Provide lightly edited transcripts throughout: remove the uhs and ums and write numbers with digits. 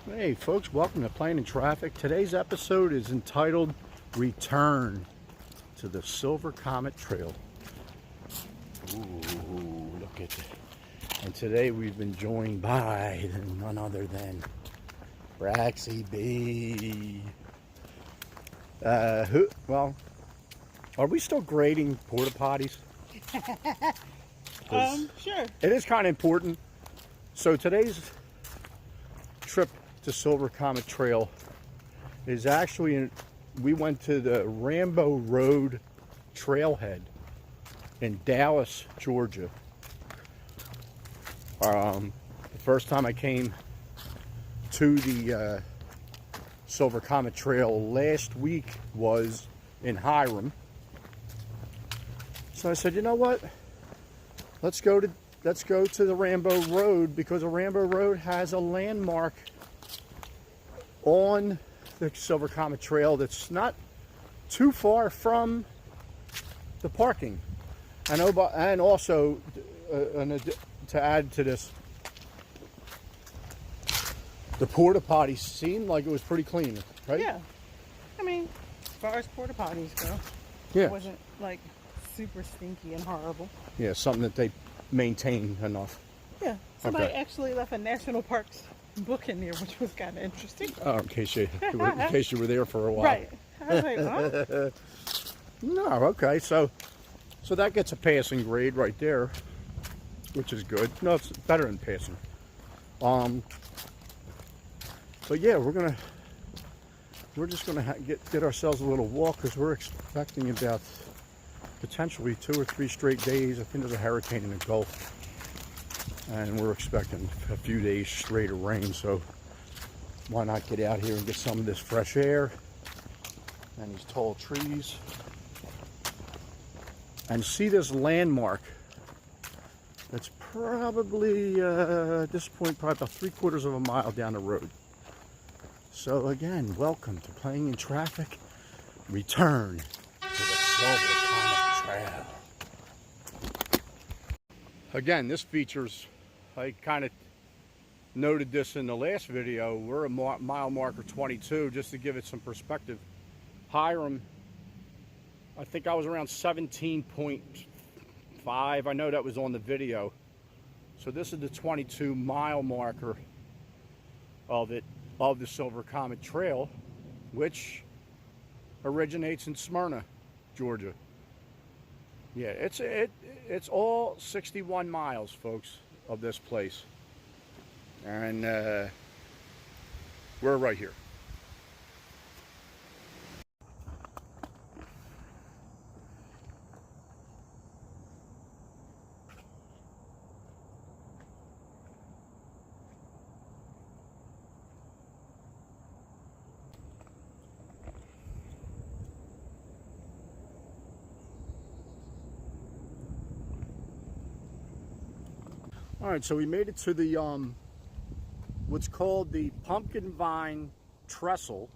Hey folks, welcome to Playing in Traffic. Today's episode is entitled Return to the Silver Comet Trail. Ooh, look at that. And today we've been joined by none other than BRAXYB. Well, are we still grading porta potties? Sure. It is kind of important. So today's trip to Silver Comet Trail is actually we went to the Rambo Road trailhead in Dallas, Georgia. The first time I came to the Silver Comet Trail last week was in Hiram. So I said, you know what? Let's go to the Rambo Road, because the Rambo Road has a landmark on the Silver Comet Trail that's not too far from the parking. And also, to add to this, the porta potties seemed like it was pretty clean, right? Yeah. I mean, as far as porta potties go, Yeah. it wasn't like super stinky and horrible. Yeah, something that they maintain enough. Yeah. Somebody Okay. actually left a national parks book in there, which was kind of interesting. Oh, in case you were there for a while. Right. I was like, huh? No, okay, so that gets a passing grade right there, which is good. No, it's better than passing. But yeah, we're just gonna get ourselves a little walk, because we're expecting about potentially 2 or 3 straight days. I think there's a hurricane in the Gulf, and we're expecting a few days straight of rain. So why not get out here and get some of this fresh air and these tall trees and see this landmark that's probably at this point probably about 3/4 of a mile down the road. So again, welcome to Playing in Traffic. Return to the Silver Comet Trail. Again, this features, I kind of noted this in the last video, we're a mile marker 22, just to give it some perspective. Hiram, I think I was around 17.5. I know that was on the video. So this is the 22 mile marker of the Silver Comet Trail, which originates in Smyrna, Georgia. Yeah, it's all 61 miles, folks, of this place. And we're right here. All right, so we made it to the what's called the Pumpkinvine Trestle,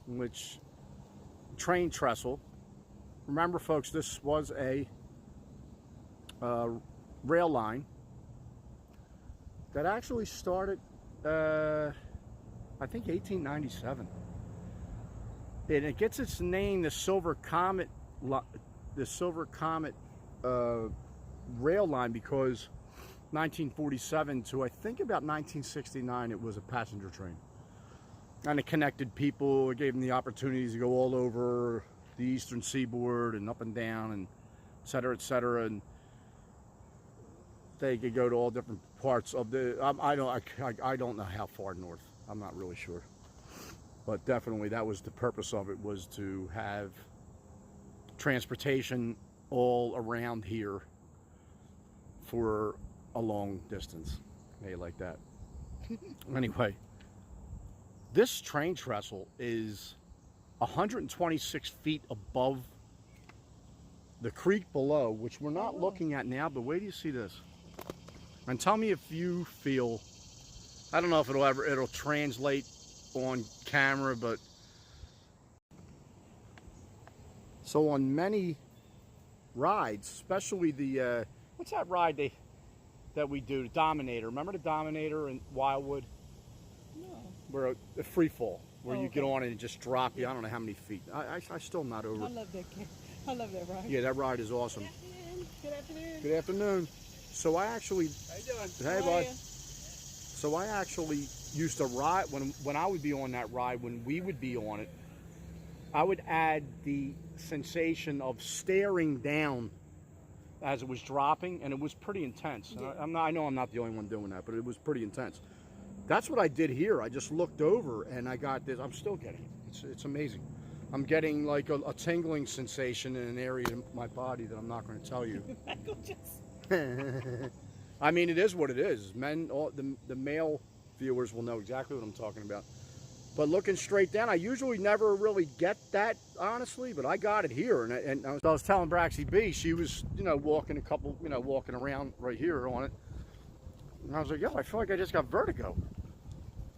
which train trestle. Remember, folks, this was a rail line that actually started, I think, 1897, and it gets its name, the Silver Comet rail line, because 1947 to I think about 1969 it was a passenger train, and it connected people. It gave them the opportunities to go all over the eastern seaboard and up and down and et cetera, and they could go to all different parts of the I don't know how far north, I'm not really sure, but definitely that was the purpose of it, was to have transportation all around here for a long distance. Hey, like that. Anyway, this train trestle is 126 feet above the creek below, which we're not looking at now, but wait till you see this. And tell me if you feel, I don't know if it'll translate on camera, but so on many rides, especially the what's that ride that we do, the Dominator? Remember the Dominator in Wildwood? No. Where a free fall, where Oh, you get okay. on it and just drop you. I don't know how many feet. I still not over. I love that game. I love that ride. Yeah, that ride is awesome. Good afternoon. Good afternoon. So I actually, How you doing? hey bud. So I actually used to ride when I would be on that ride. When we would be on it, I would add the sensation of staring down as it was dropping, and it was pretty intense. Yeah. I know I'm not the only one doing that, but it was pretty intense. That's what I did here. I just looked over and I got this. I'm still getting it. It's amazing. I'm getting like a tingling sensation in an area of my body that I'm not going to tell you. Michael just. I mean, it is what it is. Men, the male viewers will know exactly what I'm talking about. But looking straight down, I usually never really get that, honestly, but I got it here. And I was telling BRAXYB, she was, walking walking around right here on it. And I was like, yo, I feel like I just got vertigo.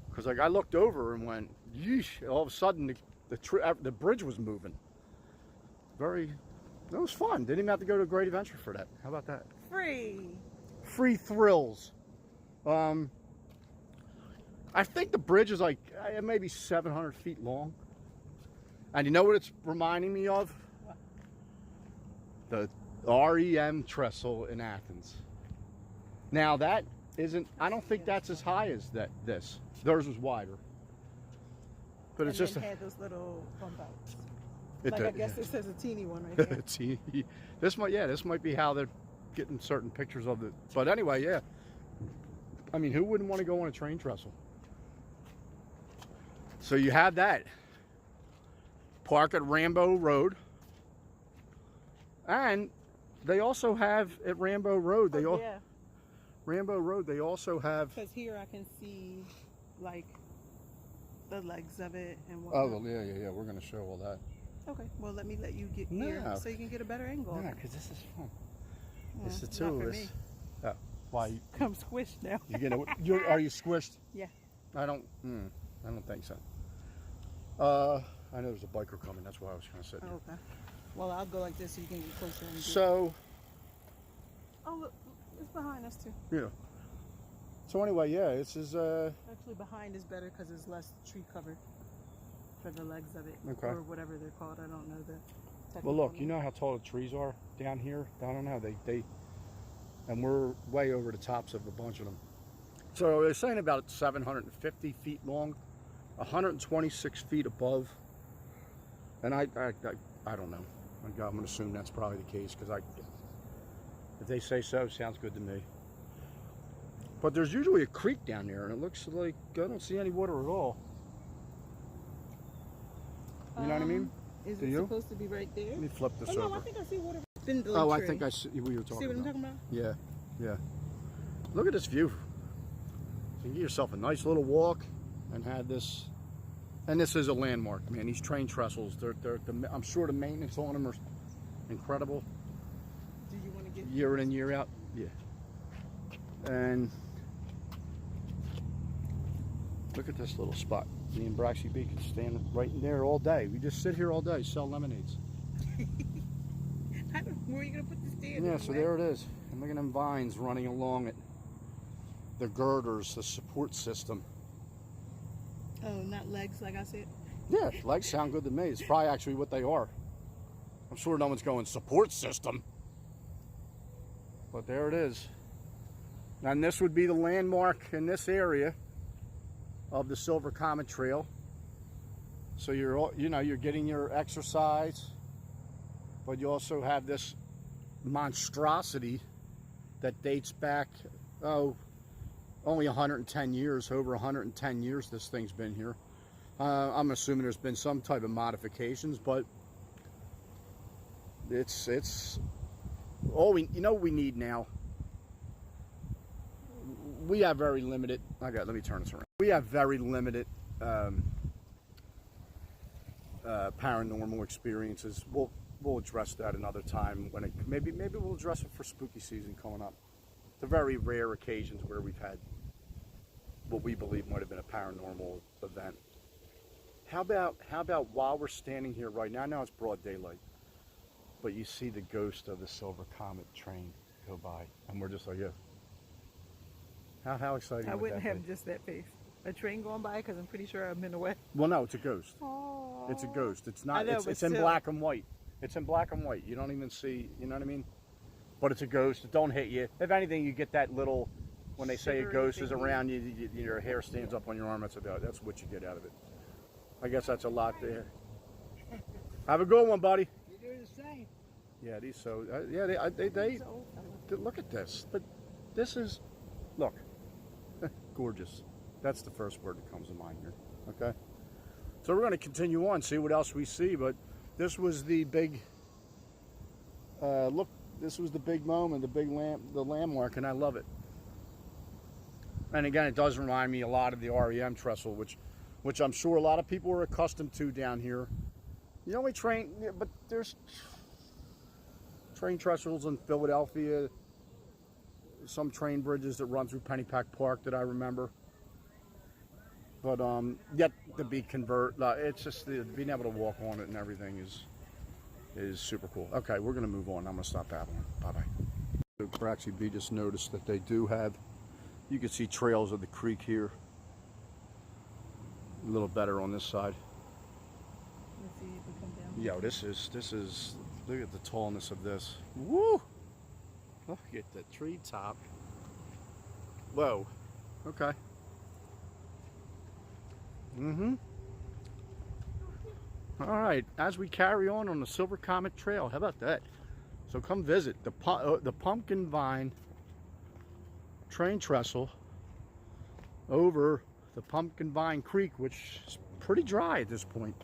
Because like I looked over and went, yeesh, all of a sudden the bridge was moving. It was fun. Didn't even have to go to a great adventure for that. How about that? Free thrills. I think the bridge is like maybe 700 feet long. And you know what it's reminding me of? What? The REM Trestle in Athens. Now that isn't, I don't think that's as high as this. Theirs was wider. But it's just had those little bump outs. It Like, did, I guess yeah. it says a teeny one right here. See, this might be how they're getting certain pictures of it. But anyway, yeah. I mean, who wouldn't want to go on a train trestle? So you have that. Park at Rambo Road. And they also have at Rambo Road, Yeah, Rambo Road, they also have. because here I can see like the legs of it and Oh, whatnot. yeah. We're going to show all that. Okay, well, let me let you get No. here so you can get a better angle. Yeah, because this is fun. Well, It's the not two for of us. me. Oh, why? Come squished now. Are you squished? Yeah. I don't think so. I know there's a biker coming. That's why I was trying to sit here. Oh, okay. Well, I'll go like this so you can get closer. And So, oh, look, it's behind us too. yeah. So anyway, yeah, this is Actually, behind is better because it's less tree covered for the legs of it, Okay. or whatever they're called. I don't know the. well, look, technical you name. know how tall the trees are down here? I don't know. And we're way over the tops of a bunch of them. So they're saying about 750 feet long, 126 feet above. And I don't know. I'm going to assume that's probably the case because if they say so, sounds good to me. But there's usually a creek down there, and it looks like I don't see any water at all. You know what I mean? Is Do it you? supposed to be right there? Let me flip this Oh no, over. I think I see water. Spindly Oh, I tree. think I see what you were talking See what I'm about. talking about? Yeah. Look at this view. You can get yourself a nice little walk and have this. And this is a landmark, man. These train trestles, I'm sure the maintenance on them are incredible. Do you want to get Year in and year out. Yeah. And look at this little spot. Me and BRAXYB can stand right in there all day. We just sit here all day, sell lemonades. Where are you gonna put the stand? Yeah, so there it is. And look at them vines running along it. The girders, the support system. Oh, not legs, like I said. Yeah, legs sound good to me. It's probably actually what they are. I'm sure no one's going support system. But there it is. And this would be the landmark in this area of the Silver Comet Trail. So you're getting your exercise, but you also have this monstrosity that dates back, only 110 years, over 110 years this thing's been here. I'm assuming there's been some type of modifications, but it's all we need now. We have very limited, let me turn this around. We have very limited paranormal experiences. We'll address that another time when maybe we'll address it for spooky season coming up. The very rare occasions where we've had what we believe might have been a paranormal event. How about while we're standing here right now? Now it's broad daylight, but you see the ghost of the Silver Comet train go by, and we're just like, yeah. How exciting I would wouldn't that have be? just that face. A train going by? Because I'm pretty sure I'm in the way. Well, no, it's a ghost. Oh. It's a ghost. It's I not. know, It's but it's in still. black and white. It's in black and white. You don't even see. You know what I mean? But it's a ghost. It don't hit you. If anything, you get that little. When they say a Shivery ghost is thingy. around you, your hair stands up on your arm. That's what you get out of it. I guess that's a lot there. Have a good one, buddy. You do the same. Yeah, these so yeah they look at this. But this is look gorgeous. That's the first word that comes to mind here. Okay, so we're going to continue on, see what else we see. But this was the big look. This was the big moment, the landmark, and I love it. And again, it does remind me a lot of the REM trestle, which I'm sure a lot of people are accustomed to down here. You know, but there's train trestles in Philadelphia, some train bridges that run through Pennypack Park that I remember. But yet to be it's just being able to walk on it and everything is super cool. Okay, we're gonna move on. I'm gonna stop babbling. Bye bye. So BRAXYB just noticed that they do have. You can see trails of the creek here. A little better on this side. Let's see if we come down. Yo, this is. Look at the tallness of this. Woo! Look at the treetop. Whoa. Okay. All right. As we carry on the Silver Comet Trail, how about that? So come visit the Pumpkinvine train trestle over the Pumpkinvine Creek, which is pretty dry at this point.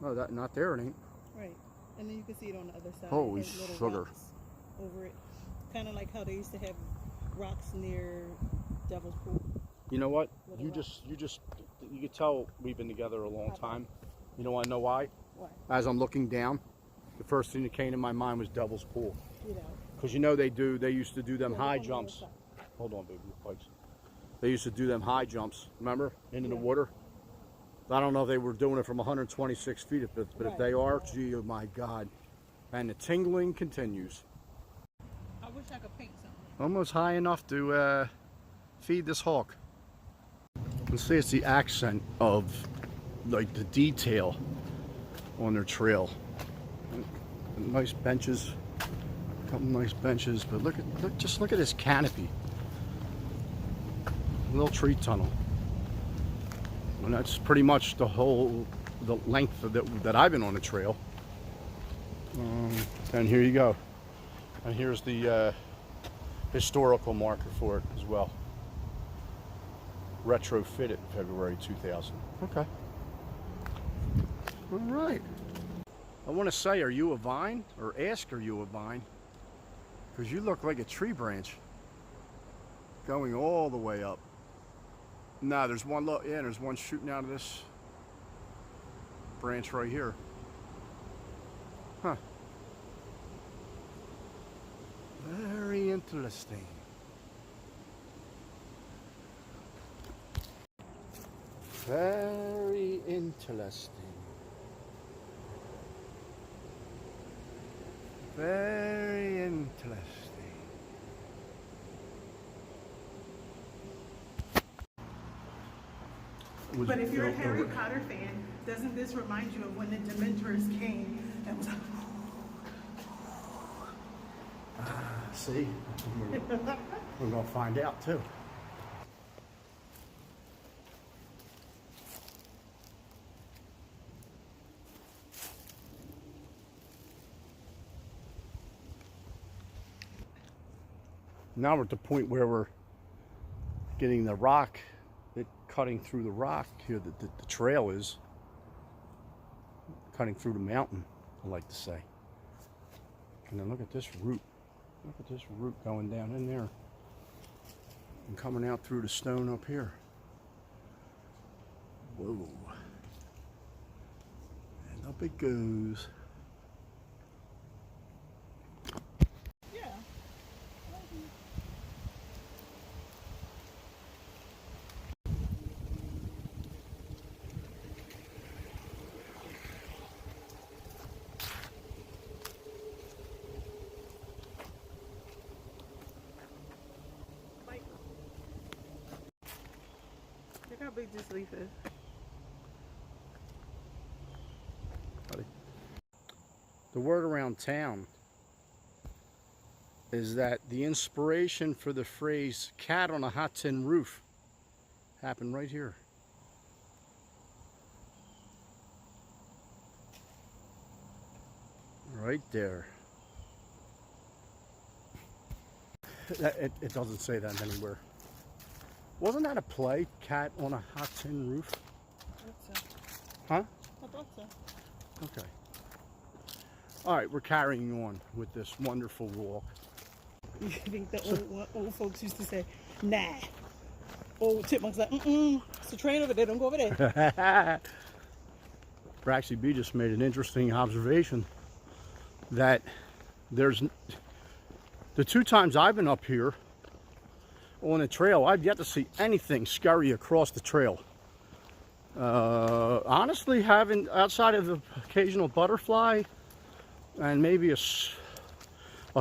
Oh, that not there it ain't. Right. And then you can see it on the other side. Holy There's little sugar. rocks over it. Kind of like how they used to have rocks near Devil's Pool. You know what? Little You could tell we've been together a long time. You don't want to know why? Why? As I'm looking down, the first thing that came to my mind was Devil's Pool. You know. Because you know they used to do them Yeah, high look on the other jumps. side. Hold on, baby, pipes. They used to do them high jumps, remember? Into the Yeah. water. I don't know if they were doing it from 126 feet, but if Right. they are, gee, oh my God. And the tingling continues. I wish I could paint something. Almost high enough to feed this hawk. Let's see, it's the accent of like the detail on their trail. Nice benches, a couple nice benches, but just look at this canopy. A little tree tunnel. And that's pretty much the length of that I've been on the trail. And here you go. And here's the historical marker for it as well. Retrofitted February 2000. Okay. All right. I want to say, are you a vine? Or ask, are you a vine? Because you look like a tree branch going all the way up. Nah, there's one. Yeah, there's one shooting out of this branch right here. Huh. Very interesting. Very interesting. Very interesting. But if you're a Harry Potter fan, doesn't this remind you of when the Dementors came and was like, see? We're going to find out too. Now we're at the point where we're getting the rock, cutting through the rock here, the trail is cutting through the mountain, I like to say. And then look at this root. Look at this root going down in there and coming out through the stone up here. Whoa. And up it goes. yeah. Look how big this leaf is. The word around town is that the inspiration for the phrase cat on a hot tin roof happened right here. Right there. It doesn't say that anywhere. Wasn't that a play, Cat on a Hot Tin Roof? I thought so. Huh? I thought so. Okay. All right, we're carrying on with this wonderful walk. You think the old folks used to say, nah. Old chipmunks like, it's a train over there, don't go over there. BRAXYB just made an interesting observation that there's the 2 times I've been up here on the trail, I've yet to see anything scurry across the trail. Honestly, haven't, outside of the occasional butterfly and maybe a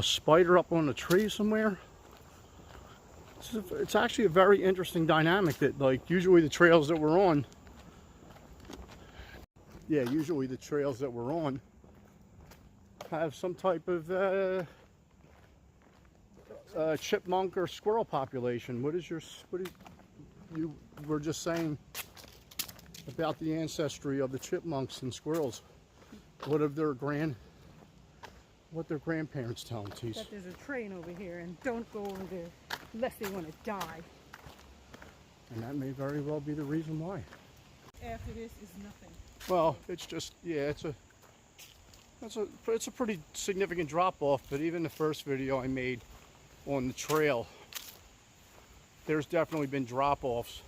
spider up on a tree somewhere. It's actually a very interesting dynamic that, like, usually the trails that we're on, usually the trails that we're on have some type of chipmunk or squirrel population. What you were just saying about the ancestry of the chipmunks and squirrels? What their grandparents tell them, Tease? That there's a train over here and don't go over there unless they want to die. And that may very well be the reason why. After this is nothing. Well, it's just, it's a pretty significant drop off, but even the first video I made on the trail, there's definitely been drop offs,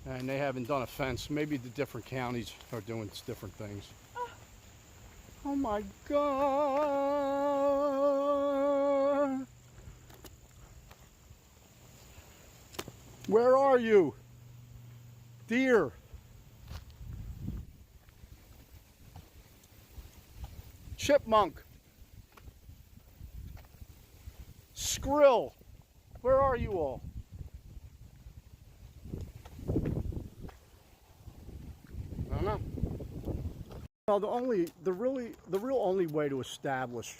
and they haven't done a fence. Maybe the different counties are doing different things. Oh my God! Where are you? Deer. Chipmunk. Skrill. Where are you all? I don't know. Well, the real only way to establish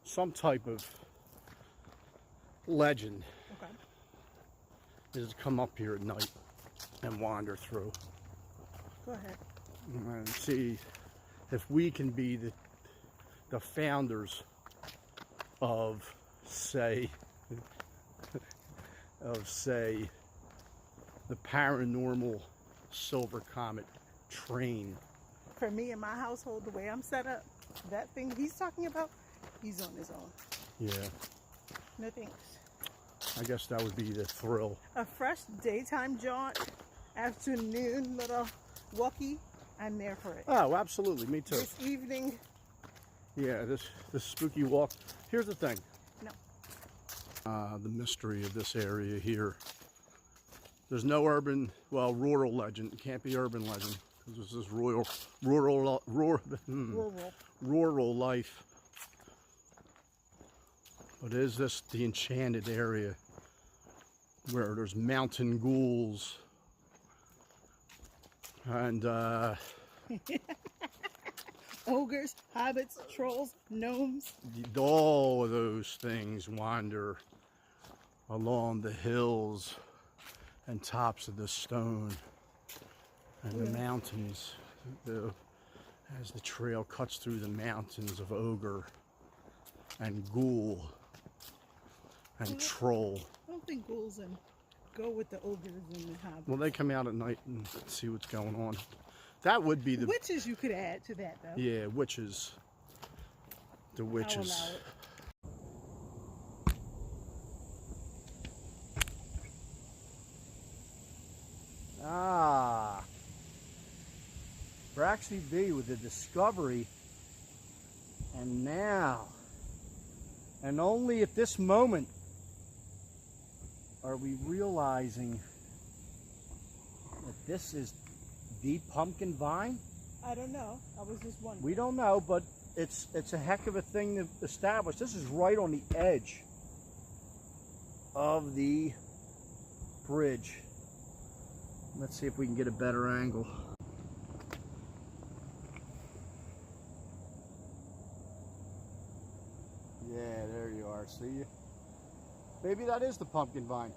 some type of legend is to come up here at night and wander through. Go ahead. And see if we can be the founders of, say, the paranormal Silver Comet train. For me and my household, the way I'm set up, that thing he's talking about, he's on his own. Yeah. No thanks. I guess that would be the thrill. A fresh daytime jaunt, afternoon little walkie, I'm there for it. Oh, absolutely. Me too. This evening. Yeah, this spooky walk. Here's the thing. No. The mystery of this area here. There's no rural legend. It can't be urban legend. This is rural life. But is this the enchanted area where there's mountain ghouls and ogres, hobbits, trolls, gnomes? All of those things wander along the hills and tops of the stone and the mountains, as the trail cuts through the mountains of ogre and ghoul and troll. I don't think ghouls go with the ogres and the hobbits. Well, they come out at night and see what's going on. That would be the witches. You could add to that, though. Yeah, witches. The witches. I'll allow it. Ah, BRAXYB with the discovery, and now, and only at this moment, are we realizing that this is the Pumpkinvine? I don't know. I was just wondering. We don't know, but it's a heck of a thing to establish. This is right on the edge of the bridge Let's see if we can get a better angle. Yeah, there you are. See you. Maybe that is the pumpkin vine.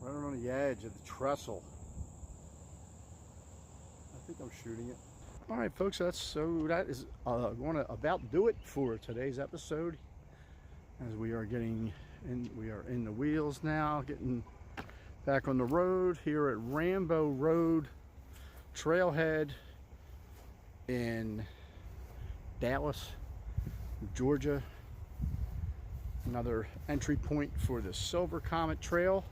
Right on the edge of the trestle. I think I'm shooting it. All right, folks. That is going to about do it for today's episode. As we are getting in, we are in the wheels now, getting back on the road here at Rambo Road Trailhead in Dallas, Georgia. Another entry point for the Silver Comet Trail.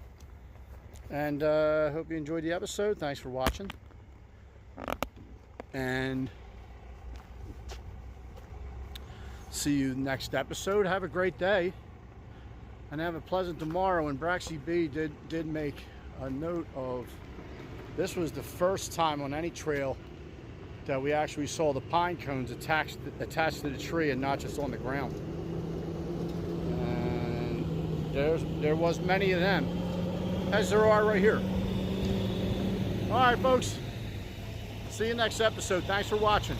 And hope you enjoyed the episode. Thanks for watching. And see you next episode. Have a great day. And have a pleasant tomorrow. And BRAXYB did make a note of, this was the first time on any trail that we actually saw the pine cones attached to the tree and not just on the ground. And there was many of them, as there are right here. All right, folks. See you next episode. Thanks for watching.